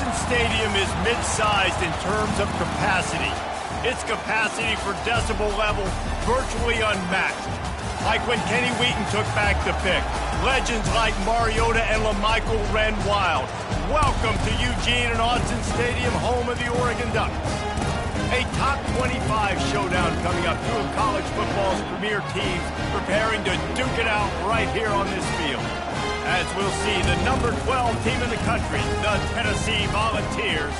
Autzen Stadium is mid-sized in terms of capacity. Its capacity for decibel level virtually unmatched. Like when Kenny Wheaton took back the pick. Legends like Mariota and LaMichael ran wild. Welcome to Eugene and Autzen Stadium, home of the Oregon Ducks. A top 25 showdown coming up. Two of college football's premier teams preparing to duke it out right here on this field. As we'll see, the number 12 team in the country, the Tennessee Volunteers,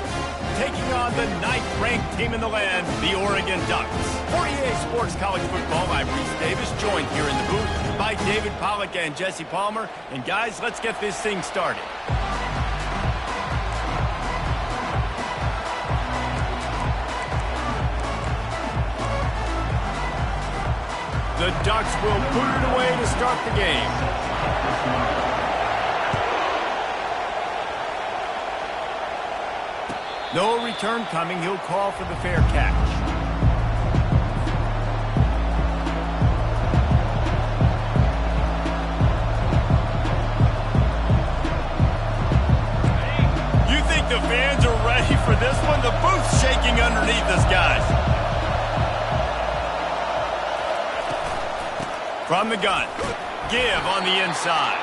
taking on the 9th-ranked team in the land, the Oregon Ducks. For EA Sports College Football, I'm Reese Davis, joined here in the booth by David Pollack and Jesse Palmer. And guys, let's get this thing started. The Ducks will boot it away to start the game. No return coming. He'll call for the fair catch. You think the fans are ready for this one? The booth's shaking underneath us, guys. From the gun. Give on the inside.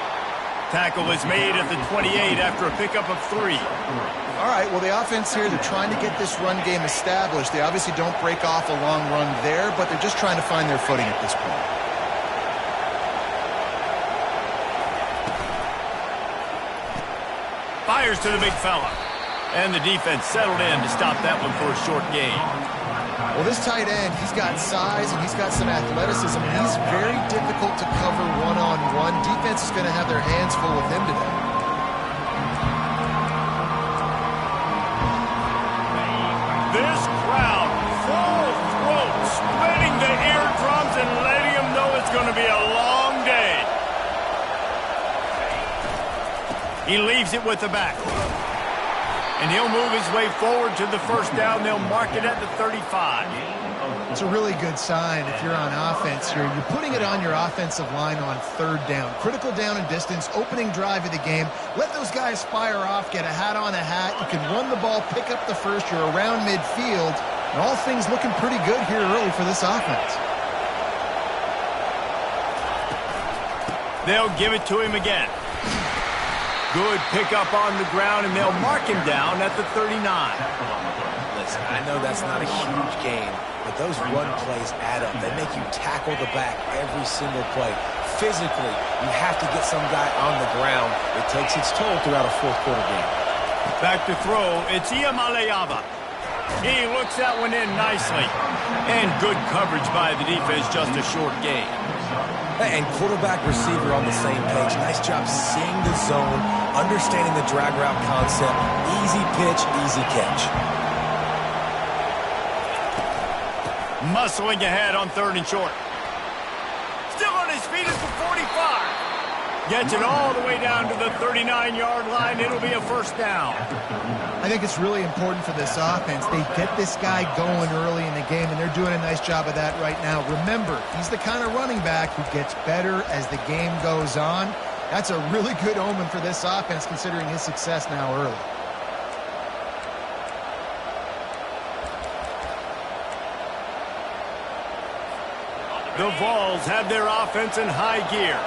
Tackle is made at the 28 after a pickup of 3. All right, well, the offense here, they're trying to get this run game established. They obviously don't break off a long run there, but they're just trying to find their footing at this point. Fires to the big fella. And the defense settled in to stop that one for a short gain. Well, this tight end, he's got size and he's got some athleticism. He's very difficult to cover one-on-one. Defense is going to have their hands full with him today. This crowd, full throat, splitting the eardrums and letting them know it's going to be a long day. He leaves it with the back. And he'll move his way forward to the first down. They'll mark it at the 35. It's a really good sign if you're on offense here. You're putting it on your offensive line on 3rd down. Critical down and distance, opening drive of the game. Let those guys fire off, get a hat on a hat. You can run the ball, pick up the first. You're around midfield. And all things looking pretty good here early for this offense. They'll give it to him again. Good pickup on the ground, and they'll mark him down at the 39. Listen, I know that's not a huge gain, but those run plays add up. They make you tackle the back every single play. Physically, you have to get some guy on the ground. It takes its toll throughout a fourth-quarter game. Back to throw, it's Iamaleava. He looks that one in nicely. And good coverage by the defense, just a short gain. And quarterback receiver on the same page. Nice job seeing the zone, understanding the drag route concept. Easy pitch, easy catch. Muscling ahead on 3rd and short. Still on his feet at the 45. Gets it all the way down to the 39-yard line. It'll be a first down. I think it's really important for this offense. They get this guy going early in the game, and they're doing a nice job of that right now. Remember, he's the kind of running back who gets better as the game goes on. That's a really good omen for this offense, considering his success now early. The Vols have their offense in high gear.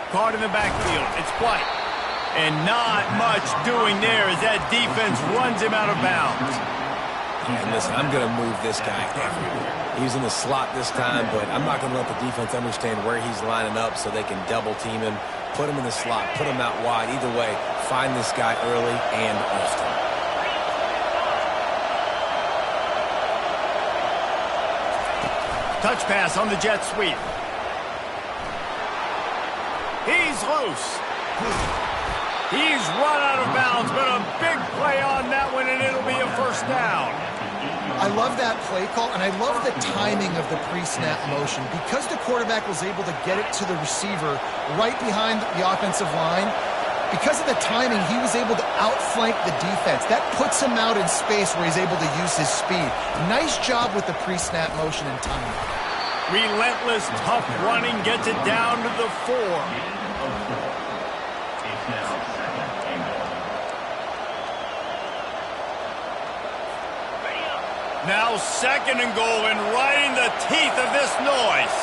Caught in the backfield. It's White. And not much doing there as that defense runs him out of bounds. And listen, I'm going to move this guy everywhere. He's in the slot this time, but I'm not going to let the defense understand where he's lining up so they can double team him, put him in the slot, put him out wide. Either way, find this guy early and often. Touch pass on the jet sweep. He's loose. He's run out of bounds, but a big play on that one, and it'll be a first down. I love that play call, and I love the timing of the pre-snap motion. Because the quarterback was able to get it to the receiver right behind the offensive line, because of the timing, he was able to outflank the defense. That puts him out in space where he's able to use his speed. Nice job with the pre-snap motion and timing. Relentless, tough running gets it down to the 4. Now 2nd and goal, and right in the teeth of this noise.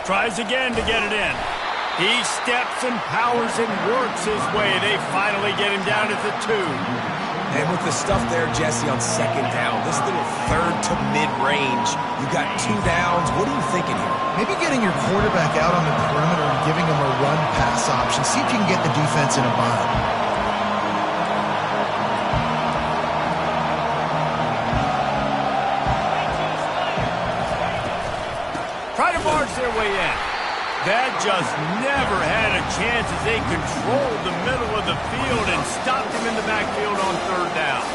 Tries again to get it in. He steps and powers and works his way. They finally get him down at the 2. And with the stuff there, Jesse, on 2nd down, this little 3rd to mid-range, you got 2 downs. What are you thinking here? Maybe getting your quarterback out on the perimeter and giving him a run-pass option. See if you can get the defense in a bind. Try to march their way in. That just never had a chance as they controlled the middle of the field and stopped him in the backfield on 3rd down.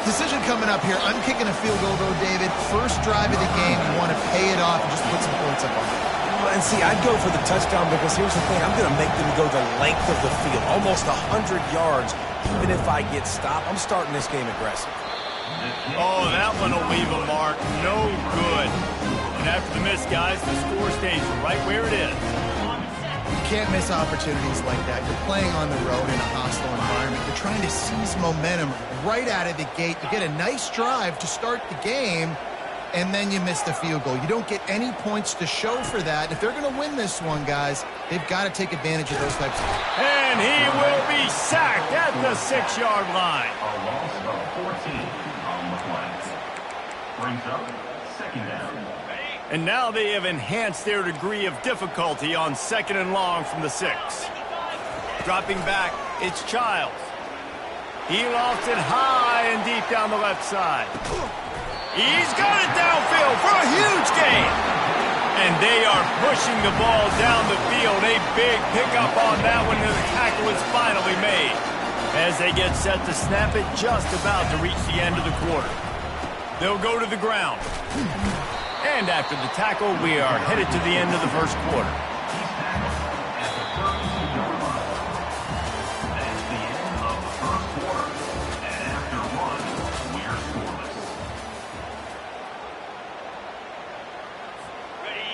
Decision coming up here. I'm kicking a field goal, though, David. First drive of the game, you want to pay it off and just put some points up on it. And see, I'd go for the touchdown because here's the thing. I'm going to make them go the length of the field, almost 100 yards. Even if I get stopped, I'm starting this game aggressive. Oh, that one will leave a mark. No good. And after the miss, guys, the score stays right where it is. You can't miss opportunities like that. You're playing on the road in a hostile environment. You're trying to seize momentum right out of the gate. You get a nice drive to start the game, and then you miss the field goal. You don't get any points to show for that. If they're going to win this one, guys, they've got to take advantage of those types of things. And he will be sacked at the 6-yard line. A loss of 14 on the flags. Brings up 2nd down. And now they have enhanced their degree of difficulty on 2nd and long from the 6. Dropping back, it's Childs. He lofts it high and deep down the left side. He's got it downfield for a huge gain. And they are pushing the ball down the field. A big pickup on that one, and the tackle is finally made. As they get set to snap it, just about to reach the end of the quarter. They'll go to the ground. And after the tackle, we are headed to the end of the first quarter. He's tackled at the 32-yard line. That's the end of the first quarter. And after 1, we're scoreless.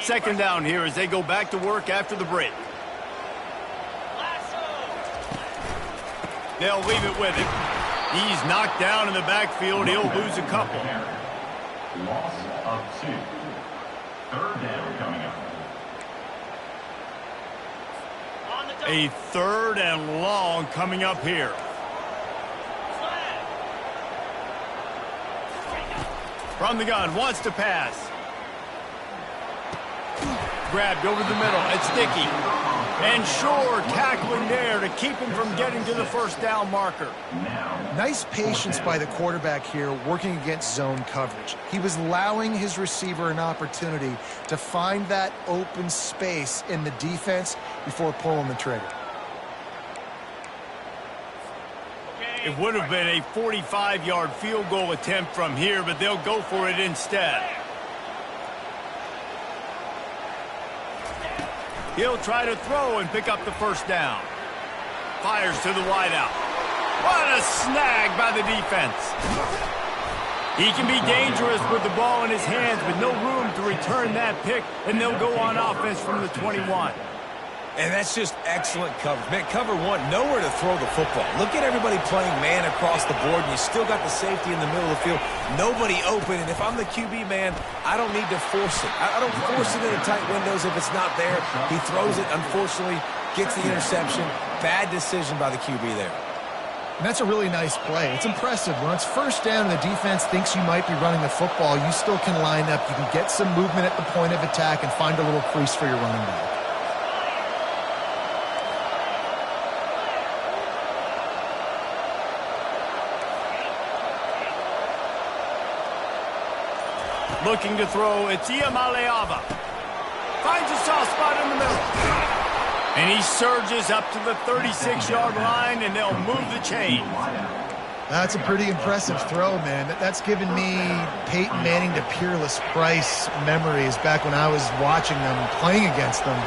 2nd down here as they go back to work after the break. They'll leave it with him. He's knocked down in the backfield. He'll lose a couple. Loss of 2. 3rd down coming up. A 3rd and long coming up here. From the gun, wants to pass. Grabbed over the middle. It's Dickey. And Shore tackling there to keep him from getting to the 1st down marker. Nice patience by the quarterback here working against zone coverage. He was allowing his receiver an opportunity to find that open space in the defense before pulling the trigger. It would have been a 45-yard field goal attempt from here, but they'll go for it instead. He'll try to throw and pick up the 1st down. Fires to the wideout. What a snag by the defense. He can be dangerous with the ball in his hands, but no room to return that pick, and they'll go on offense from the 21. And that's just excellent coverage. Man, cover 1, nowhere to throw the football. Look at everybody playing man across the board, and you still got the safety in the middle of the field. Nobody open, and if I'm the QB, man, I don't need to force it. I don't force it into tight windows if it's not there. He throws it, unfortunately, gets the interception. Bad decision by the QB there. And that's a really nice play. It's impressive. When it's 1st down and the defense thinks you might be running the football, you still can line up. You can get some movement at the point of attack and find a little crease for your running back. Looking to throw, it's Iamaleava. Finds a soft spot in the middle. And he surges up to the 36-yard line, and they'll move the chain. That's a pretty impressive throw, man. That's given me Peyton Manning to Peerless Price memories back when I was watching them, playing against them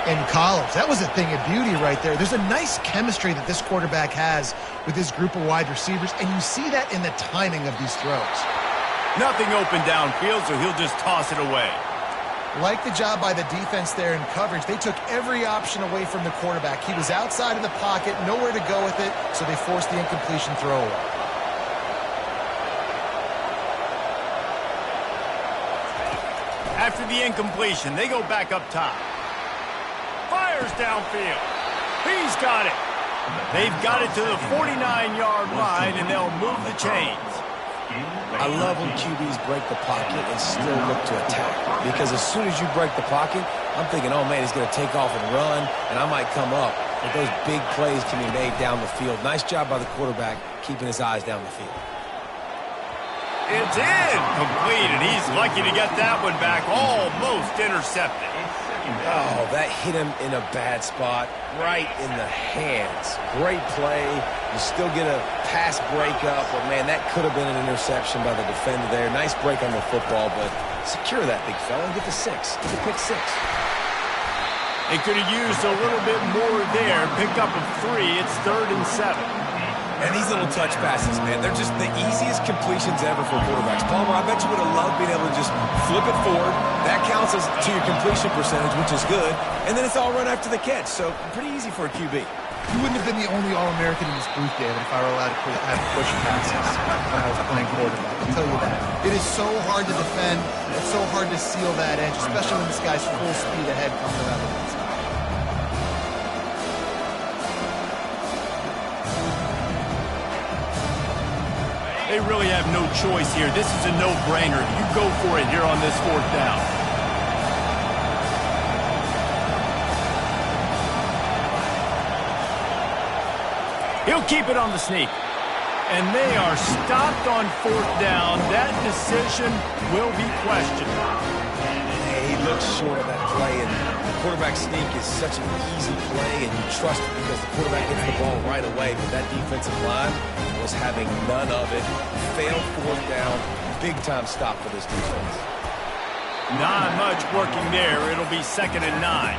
in college. That was a thing of beauty right there. There's a nice chemistry that this quarterback has with his group of wide receivers, and you see that in the timing of these throws. Nothing open downfield, so he'll just toss it away. Like the job by the defense there in coverage. They took every option away from the quarterback. He was outside of the pocket, nowhere to go with it, so they forced the incompletion throw away. After the incompletion, they go back up top. Fires downfield. He's got it. They've got it to the 49-yard line, and they'll move the chains. I love when QBs break the pocket and still look to attack. Because as soon as you break the pocket, I'm thinking, oh, man, he's going to take off and run, and I might come up. But those big plays can be made down the field. Nice job by the quarterback keeping his eyes down the field. It's incomplete, and he's lucky to get that one back, almost intercepted. Oh, that hit him in a bad spot, right in the hands. Great play. You still get a pass breakup, but, man, that could have been an interception by the defender there. Nice break on the football, but secure that big fella and get the 6. Get the pick 6. They could have used a little bit more there. Pick up of 3. It's 3rd and 7. And these little touch passes, man, they're just the easiest completions ever for quarterbacks. Palmer, I bet you would have loved being able to just flip it forward. That counts as to your completion percentage, which is good. And then it's all run after the catch, so pretty easy for a QB. You wouldn't have been the only All-American in this booth, David, if I were allowed to have push passes when I was playing quarterback. I'll tell you that. It is so hard to defend. It's so hard to seal that edge, especially when this guy's full speed ahead coming around the inside. They really have no choice here. This is a no-brainer. You go for it here on this 4th down. He'll keep it on the sneak. And they are stopped on 4th down. That decision will be questioned. He looks short of that play, and the quarterback sneak is such an easy play, and you trust it because the quarterback gets the ball right away. But that defensive line was having none of it. Failed 4th down. Big-time stop for this defense. Not much working there. It'll be 2nd and 9.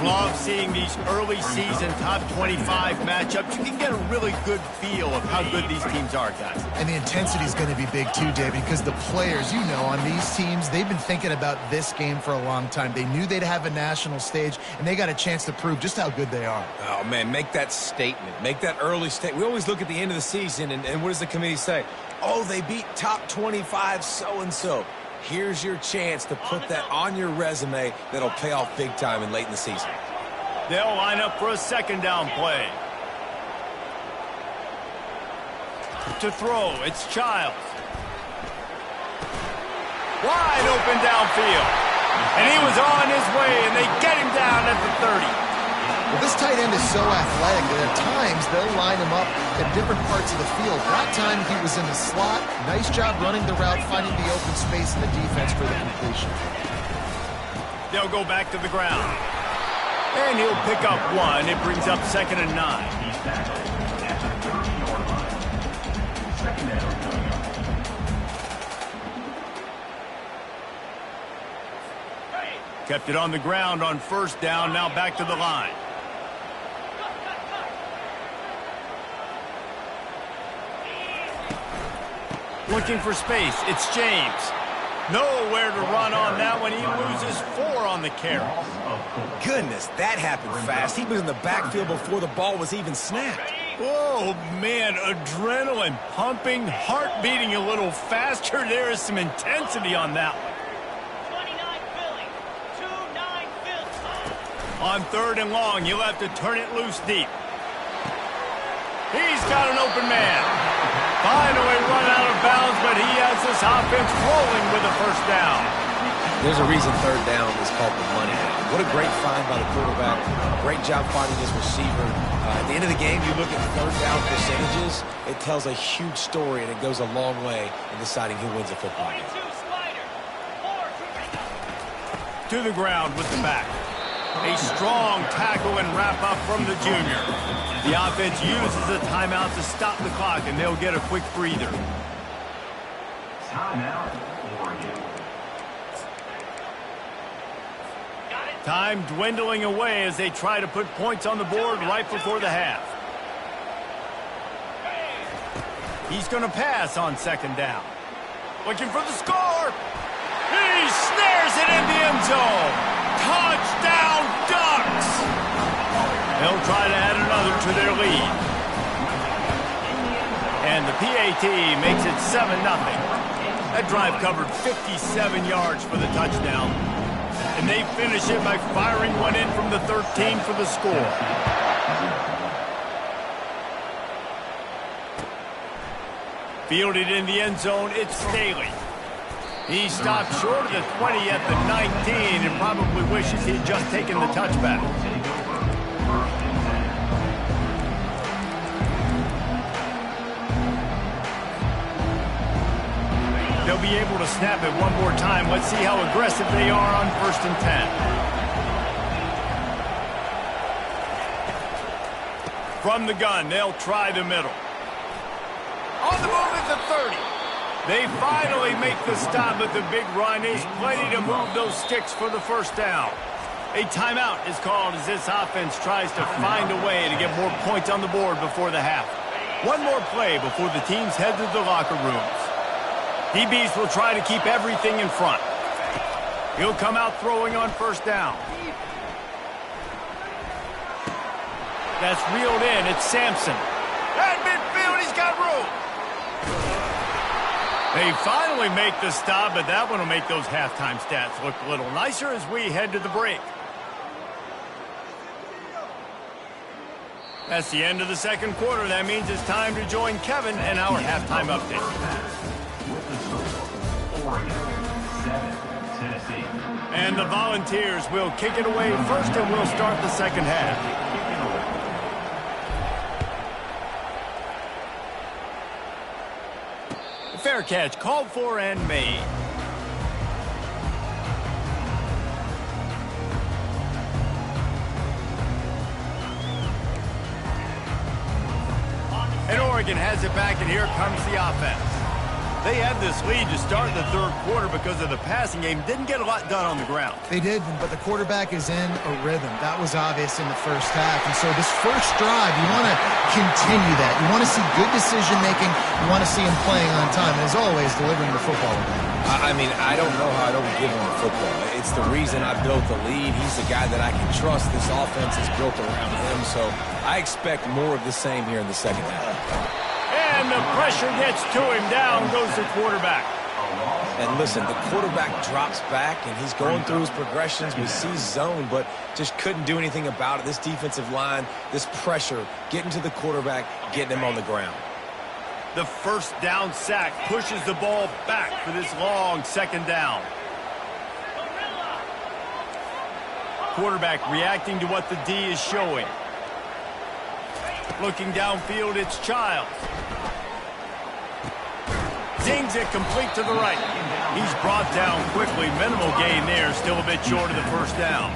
Love seeing these early season top 25 matchups. You can get a really good feel of how good these teams are, guys. And the intensity is going to be big too, David, because the players, you know, on these teams, they've been thinking about this game for a long time. They knew they'd have a national stage, and they got a chance to prove just how good they are. Oh, man, make that statement. Make that early statement. We always look at the end of the season, and what does the committee say? Oh, they beat top 25 so-and-so. Here's your chance to put that on your resume that'll pay off big time and late in the season. They'll line up for a 2nd down play. To throw, it's Childs. Wide open downfield. And he was on his way, and they get him down at the 30. Well, this tight end is so athletic that at times they'll line him up at different parts of the field. That time he was in the slot. Nice job running the route, finding the open space in the defense for the completion. They'll go back to the ground. And he'll pick up 1. It brings up 2nd and 9. He's tackled at the 30-yard line. 2nd down. Kept it on the ground on 1st down. Now back to the line. Looking for space. It's James. Nowhere to run on that one. He loses 4 on the carry. Goodness, that happened fast. He was in the backfield before the ball was even snapped. Oh, man, adrenaline pumping, heart beating a little faster. There is some intensity on that one. 29 Philly. 29 Philly. On 3rd and long, you'll have to turn it loose deep. He's got an open man. Finally run out of bounds, but he has this offense rolling with a 1st down. There's a reason 3rd down is called the money down. What a great find by the quarterback. Great job finding his receiver. At the end of the game, you look at 3rd down percentages. It tells a huge story, and it goes a long way in deciding who wins a football game. To the ground with the back. A strong tackle and wrap-up from the junior. The offense uses a timeout to stop the clock, and they'll get a quick breather. Timeout, Oregon. Time dwindling away as they try to put points on the board right before the half. He's going to pass on second down. Looking for the score. He snares it in the end zone. Touchdown, Ducks! They'll try to add another to their lead. And the PAT makes it 7-0. That drive covered 57 yards for the touchdown. And they finish it by firing one in from the 13 for the score. Fielded in the end zone, it's Staley. He stopped short of the 20 at the 19 and probably wishes he'd just taken the touchback. They'll be able to snap it one more time. Let's see how aggressive they are on 1st and 10. From the gun, they'll try the middle. On the move at the 30. They finally make the stop, but the big run is plenty to move those sticks for the first down. A timeout is called as this offense tries to find a way to get more points on the board before the half. One more play before the teams head to the locker rooms. DBs will try to keep everything in front. He'll come out throwing on 1st down. That's reeled in. It's Sampson. At midfield, he's got room. They finally make the stop, but that one will make those halftime stats look a little nicer as we head to the break. That's the end of the second quarter. That means it's time to join Kevin and our halftime update. And the Volunteers will kick it away first, and we'll start the second half. Fair catch called for and made. And Oregon has it back, and here comes the offense. They had this lead to start the third quarter because of the passing game. Didn't get a lot done on the ground. They did, but the quarterback is in a rhythm. That was obvious in the first half. And so this first drive, you want to continue that. You want to see good decision-making. You want to see him playing on time. And as always, delivering the football. I mean, I don't know how I don't give him the football. It's the reason I built the lead. He's the guy that I can trust. This offense is built around him. So I expect more of the same here in the second half. And the pressure gets to him. Down goes the quarterback. And listen, the quarterback drops back, and he's going through his progressions. We see zone, but just couldn't do anything about it. This defensive line, this pressure, getting to the quarterback, getting him on the ground. The first down sack pushes the ball back for this long second down. Quarterback reacting to what the D is showing. Looking downfield, it's Childs. Dings it complete to the right. He's brought down quickly. Minimal gain there. Still a bit short of the first down.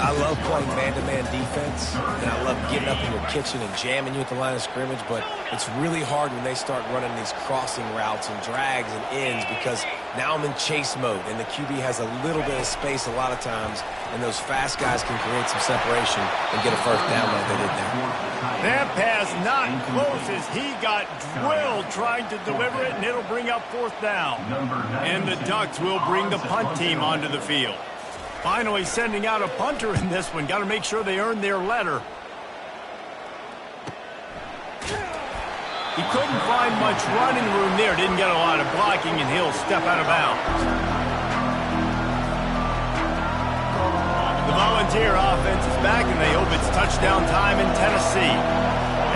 I love playing man-to-man defense, and I love getting up in your kitchen and jamming you at the line of scrimmage, but it's really hard when they start running these crossing routes and drags and ends because now I'm in chase mode, and the QB has a little bit of space a lot of times, and those fast guys can create some separation and get a first down like they did there. That pass not close as he got drilled trying to deliver it, and it'll bring up 4th down. And the Ducks will bring the punt team onto the field. Finally sending out a punter in this one. Got to make sure they earn their letter. He couldn't find much running room there. Didn't get a lot of blocking, and he'll step out of bounds. The Volunteer offense is back, and they hope it's touchdown time in Tennessee.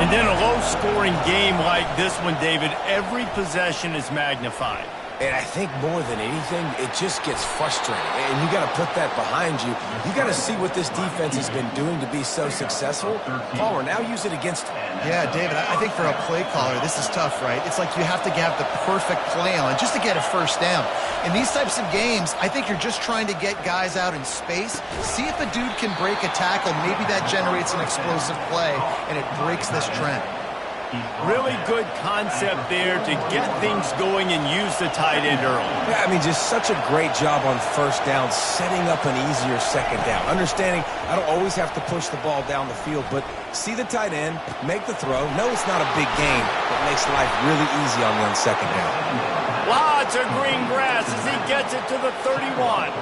And in a low-scoring game like this one, David, every possession is magnified. And I think more than anything, it just gets frustrating. And you got to put that behind you. You got to see what this defense has been doing to be so successful. Palmer, now use it against them. Yeah, David, I think for a play caller, this is tough, right? It's like you have to have the perfect play on just to get a first down. In these types of games, I think you're just trying to get guys out in space, see if a dude can break a tackle. Maybe that generates an explosive play, and it breaks this trend. Really good concept there to get things going and use the tight end early. Yeah, I mean, just such a great job on first down, setting up an easier second down. Understanding I don't always have to push the ball down the field, but see the tight end, make the throw. No, it's not a big gain, but makes life really easy on second down. Lots of green grass as he gets it to the 31.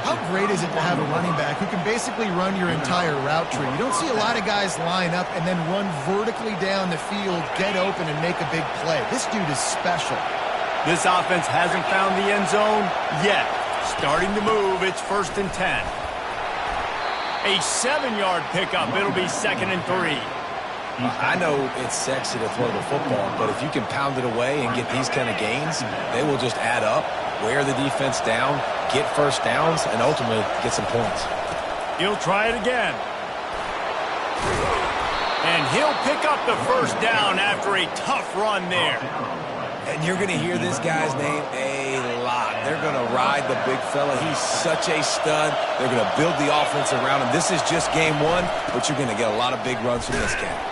How great is it to have a running back who can basically run your entire route tree? You don't see a lot of guys line up and then run vertically down the field, get open, and make a big play. This dude is special. This offense hasn't found the end zone yet. Starting to move, it's 1st and 10. A 7-yard pickup. It'll be 2nd and 3. I know it's sexy to throw the football, but if you can pound it away and get these kind of gains, they will just add up, wear the defense down, get first downs, and ultimately get some points. He'll try it again. And he'll pick up the first down after a tough run there. And you're going to hear this guy's name a lot. They're going to ride the big fella. He's such a stud. They're going to build the offense around him. This is just game one, but you're going to get a lot of big runs from this guy.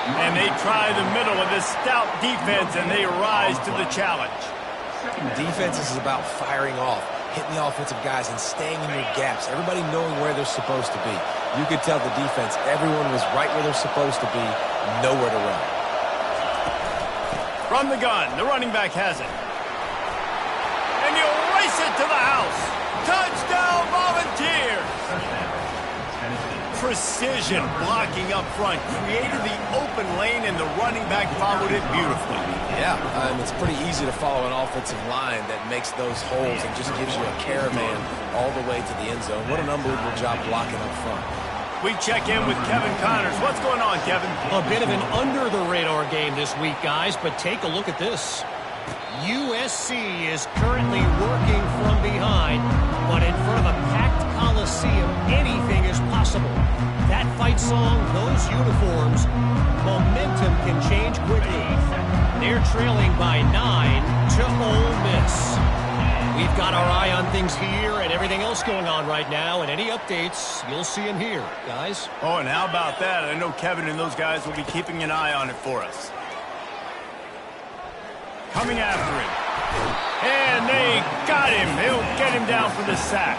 And they try the middle of this stout defense, and they rise to the challenge. Defense is about firing off, hitting the offensive guys, and staying in your gaps. Everybody knowing where they're supposed to be. You could tell the defense, everyone was right where they're supposed to be, nowhere to run. From the gun, the running back has it. And he'll race it to the house. Touchdown, Volunteers! Precision blocking up front, created the open lane, and the running back followed it beautifully. Yeah, it's pretty easy to follow an offensive line that makes those holes and just gives you a caravan all the way to the end zone. What an unbelievable job blocking up front. We check in with Kevin Connors. What's going on, Kevin? A bit of an under-the-radar game this week, guys, but take a look at this. USC is currently working from behind, but in front of a packed Coliseum, anything is possible. That fight song, those uniforms, momentum can change quickly. They're trailing by 9 to Ole Miss. We've got our eye on things here and everything else going on right now, and any updates, you'll see them here, guys. Oh, and how about that? I know Kevin and those guys will be keeping an eye on it for us. Coming after him. And they got him. He'll get him down for the sack.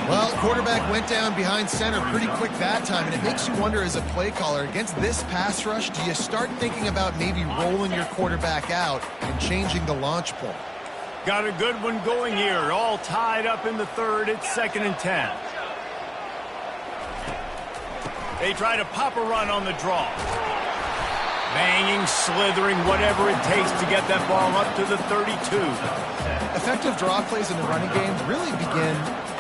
Well, quarterback went down behind center pretty quick that time, and it makes you wonder as a play caller, against this pass rush, do you start thinking about maybe rolling your quarterback out and changing the launch point? Got a good one going here. All tied up in the third. It's 2nd and 10. They try to pop a run on the draw. Banging, slithering, whatever it takes to get that ball up to the 32. Effective draw plays in the running game really begin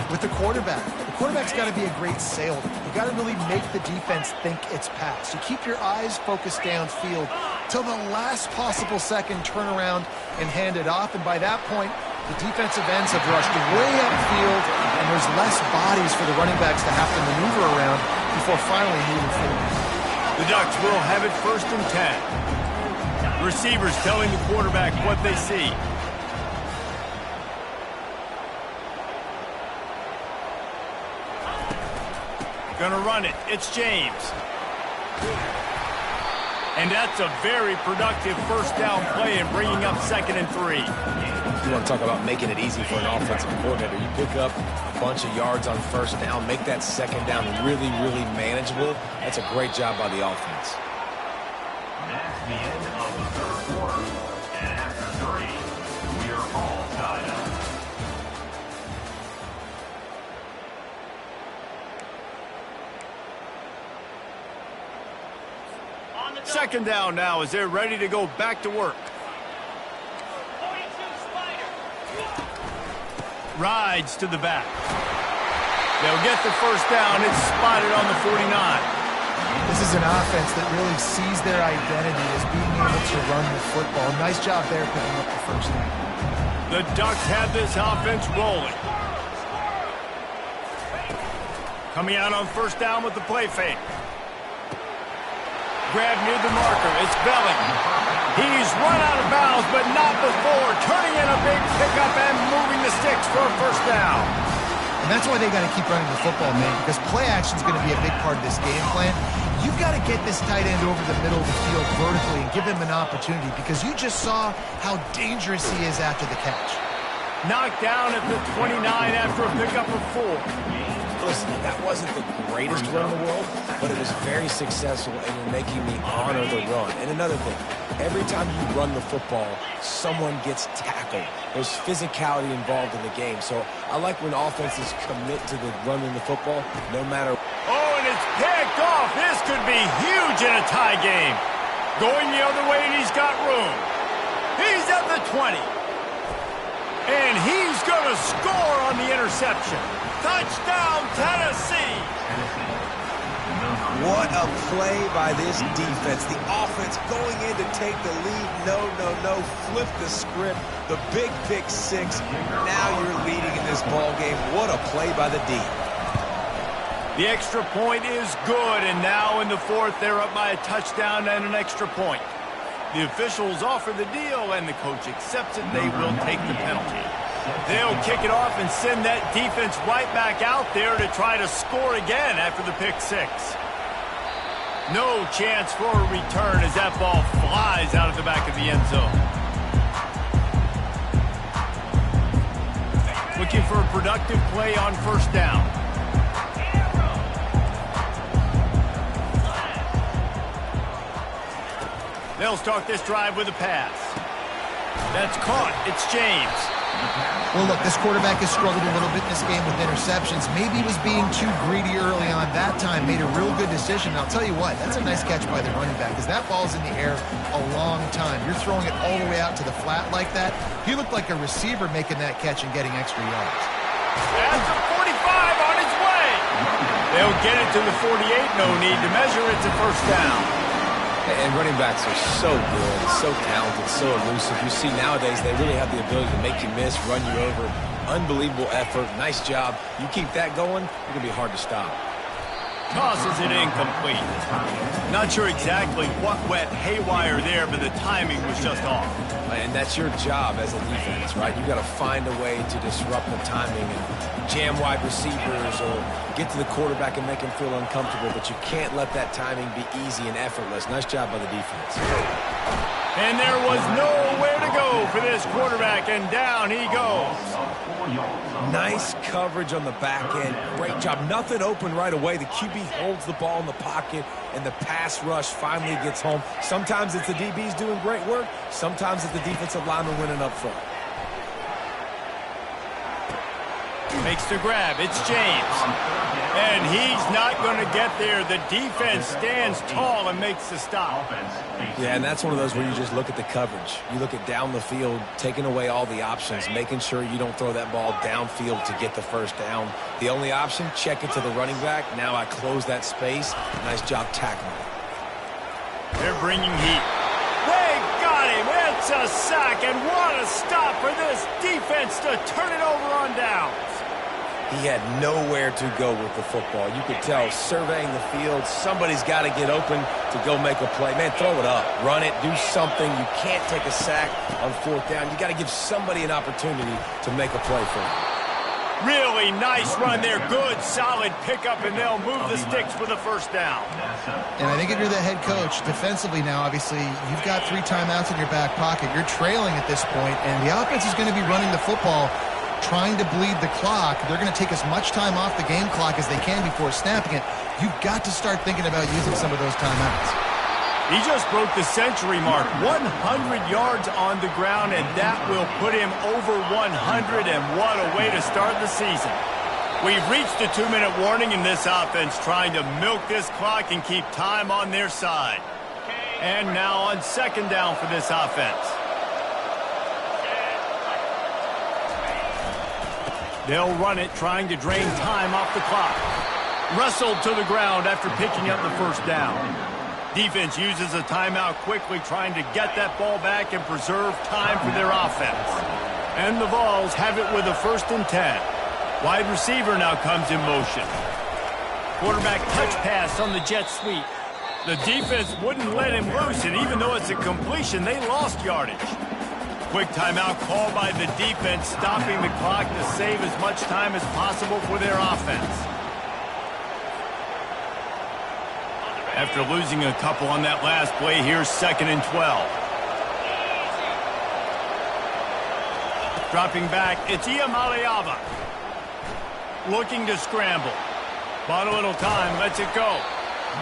with the quarterback. The quarterback's got to be a great salesman. You got to really make the defense think it's pass. You keep your eyes focused downfield till the last possible second, turn around and hand it off. And by that point, the defensive ends have rushed way upfield, and there's less bodies for the running backs to have to maneuver around before finally moving forward. The Ducks will have it 1st and 10. Receivers telling the quarterback what they see. Gonna run it. It's James. And that's a very productive first down play and bringing up 2nd and 3. You want to talk about making it easy for an offensive coordinator. You pick up a bunch of yards on first down, make that second down really, really manageable. That's a great job by the offense. That's the end of the third quarter. And after 3, we're all tied up. Second down now as they're ready to go back to work. Rides to the back. They'll get the first down. It's spotted on the 49. This is an offense that really sees their identity as being able to run the football. Nice job there picking up the first down. The Ducks have this offense rolling. Coming out on first down with the play fake. Grab near the marker. It's Belling. He's run out of bounds, but not before. Turning in a big pickup and moving the sticks for a first down. And that's why they got to keep running the football, man, because play action is going to be a big part of this game plan. You've got to get this tight end over the middle of the field vertically and give him an opportunity, because you just saw how dangerous he is after the catch. Knocked down at the 29 after a pickup of 4. Listen, that wasn't the greatest run in the world, but it was very successful, and you're making me honor the run. And another thing, every time you run the football, someone gets tackled. There's physicality involved in the game. So I like when offenses commit to the running the football, no matter. Oh, and it's picked off. This could be huge in a tie game. Going the other way, and he's got room. He's at the 20. And he's going to score on the interception. Touchdown, Tennessee! What a play by this defense. The offense going in to take the lead. No. Flip the script. The big pick 6. Now you're leading in this ball game. What a play by the D. The extra point is good, and now in the 4th, they're up by a touchdown and an extra point. The officials offer the deal, and the coach accepts it. They will take the penalty. They'll kick it off and send that defense right back out there to try to score again after the pick 6. No chance for a return as that ball flies out of the back of the end zone. Looking for a productive play on 1st down. They'll start this drive with a pass. That's caught. It's James. Well, look, this quarterback has struggled a little bit in this game with interceptions. Maybe he was being too greedy early on that time, made a real good decision. And I'll tell you what, that's a nice catch by the running back, because that ball's in the air a long time. You're throwing it all the way out to the flat like that. He looked like a receiver making that catch and getting extra yards. That's a 45 on its way. They'll get it to the 48. No need to measure. It's a 1st down. And running backs are so good, so talented, so elusive. You see nowadays they really have the ability to make you miss, run you over. Unbelievable effort. Nice job. You keep that going, it's going to be hard to stop. Tosses it incomplete. Not sure exactly what went haywire there, but the timing was just off. And that's your job as a defense, right? You got to find a way to disrupt the timing and jam wide receivers or get to the quarterback and make him feel uncomfortable, but you can't let that timing be easy and effortless. Nice job by the defense. And there was nowhere to go for this quarterback, and down he goes. Nice coverage on the back end. Great job. Nothing open right away. The QB holds the ball in the pocket, and the pass rush finally gets home. Sometimes it's the DBs doing great work. Sometimes it's the defensive lineman winning up front. Makes the grab. It's James. And he's not going to get there. The defense stands tall and makes the stop. Yeah, and that's one of those where you just look at the coverage. You look at down the field, taking away all the options, making sure you don't throw that ball downfield to get the 1st down. The only option, check it to the running back. Now I close that space. Nice job tackling. They're bringing heat. They got him. It's a sack, and what a stop for this defense to turn it over on downs. He had nowhere to go with the football. You could tell, surveying the field, somebody's got to get open to go make a play. Man, throw it up. Run it. Do something. You can't take a sack on 4th down. You got to give somebody an opportunity to make a play for him. Really nice run there. Good, solid pickup, and they'll move the sticks for the 1st down. And I think if you're the head coach, defensively now, obviously, you've got 3 timeouts in your back pocket. You're trailing at this point, and the offense is going to be running the football, trying to bleed the clock. They're going to take as much time off the game clock as they can before snapping it. You've got to start thinking about using some of those timeouts. He just broke the century mark. 100 yards on the ground, and that will put him over 100, and what a way to start the season. We've reached the 2-minute warning in this offense, trying to milk this clock and keep time on their side. And now on 2nd down for this offense. They'll run it, trying to drain time off the clock. Wrestled to the ground after picking up the 1st down. Defense uses a timeout quickly, trying to get that ball back and preserve time for their offense. And the Vols have it with a 1st and 10. Wide receiver now comes in motion. Quarterback touch pass on the jet sweep. The defense wouldn't let him loose, and even though it's a completion, they lost yardage. Quick timeout called by the defense, stopping the clock to save as much time as possible for their offense. After losing a couple on that last play, here's 2nd and 12. Dropping back, it's Iamaleava. Looking to scramble. Bought a little time, lets it go.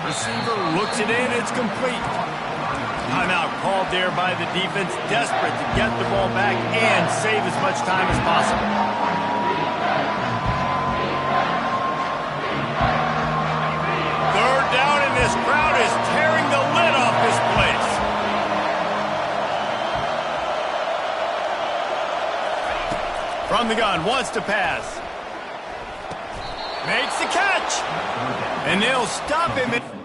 Receiver looks it in, it's complete. Timeout called there by the defense, desperate to get the ball back and save as much time as possible. Third down, and this crowd is tearing the lid off this place. From the gun, wants to pass. Makes the catch. And they'll stop him.